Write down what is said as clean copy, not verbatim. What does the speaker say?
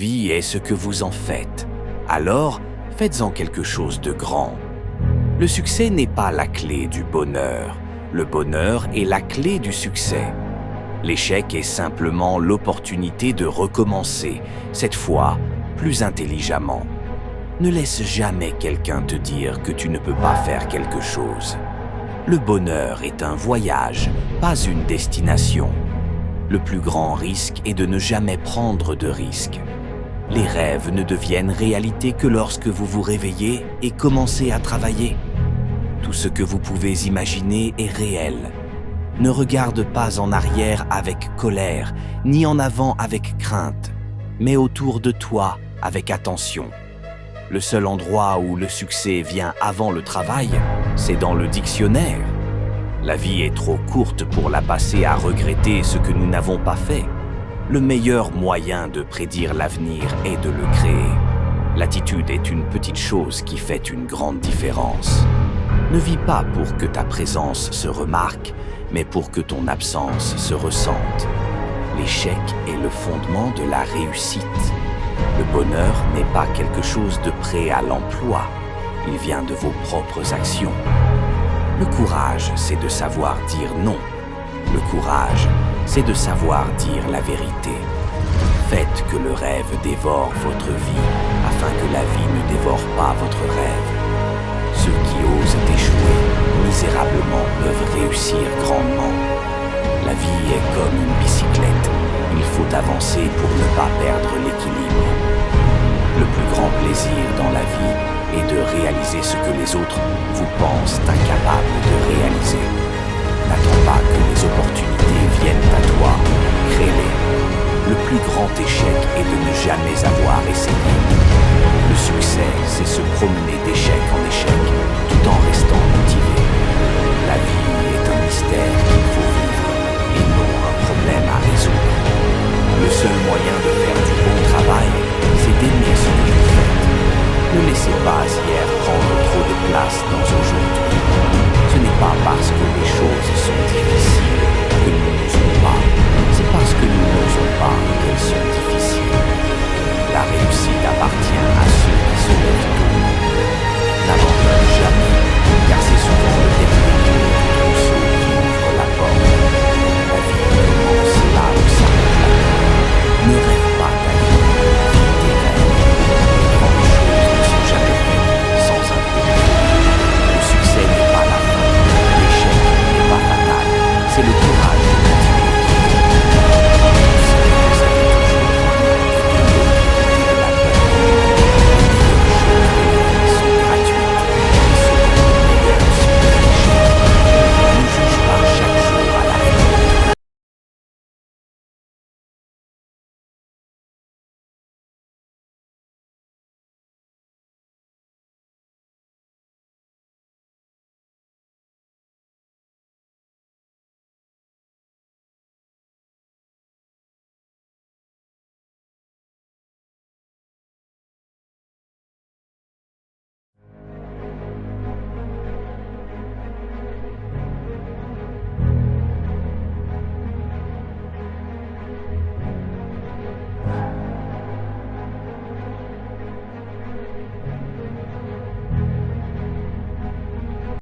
vie est ce que vous en faites. Alors, faites-en quelque chose de grand. Le succès n'est pas la clé du bonheur. Le bonheur est la clé du succès. L'échec est simplement l'opportunité de recommencer, cette fois plus intelligemment. Ne laisse jamais quelqu'un te dire que tu ne peux pas faire quelque chose. Le bonheur est un voyage, pas une destination. Le plus grand risque est de ne jamais prendre de risques. Les rêves ne deviennent réalité que lorsque vous vous réveillez et commencez à travailler. Tout ce que vous pouvez imaginer est réel. Ne regarde pas en arrière avec colère, ni en avant avec crainte, mais autour de toi avec attention. Le seul endroit où le succès vient avant le travail, c'est dans le dictionnaire. La vie est trop courte pour la passer à regretter ce que nous n'avons pas fait. Le meilleur moyen de prédire l'avenir est de le créer. L'attitude est une petite chose qui fait une grande différence. Ne vis pas pour que ta présence se remarque, mais pour que ton absence se ressente. L'échec est le fondement de la réussite. Le bonheur n'est pas quelque chose de prêt à l'emploi. Il vient de vos propres actions. Le courage, c'est de savoir dire non. Le courage, c'est de savoir dire la vérité. Faites que le rêve dévore votre vie, afin que la vie ne dévore pas votre rêve. Ceux qui osent échouer misérablement peuvent réussir grandement. La vie est comme une bicyclette. Il faut avancer pour ne pas perdre l'équilibre. Le plus grand plaisir dans la vie est de réaliser ce que les autres vous pensent incapables de réaliser. N'attends pas que les opportunités viennent à toi, crée-les. Le plus grand échec est de ne jamais avoir essayé. Le succès, c'est se promener d'échec en échec, tout en restant motivé. La vie est un mystère qu'il faut vivre, et non un problème à résoudre. Le seul moyen de faire du bon travail, c'est d'aimer ce que vous faites. Ne laissez pas hier prendre trop de place dans aujourd'hui. Ce n'est pas parce que les choses sont difficiles que nous n'osons pas. C'est parce que nous n'osons pas qu'elles sont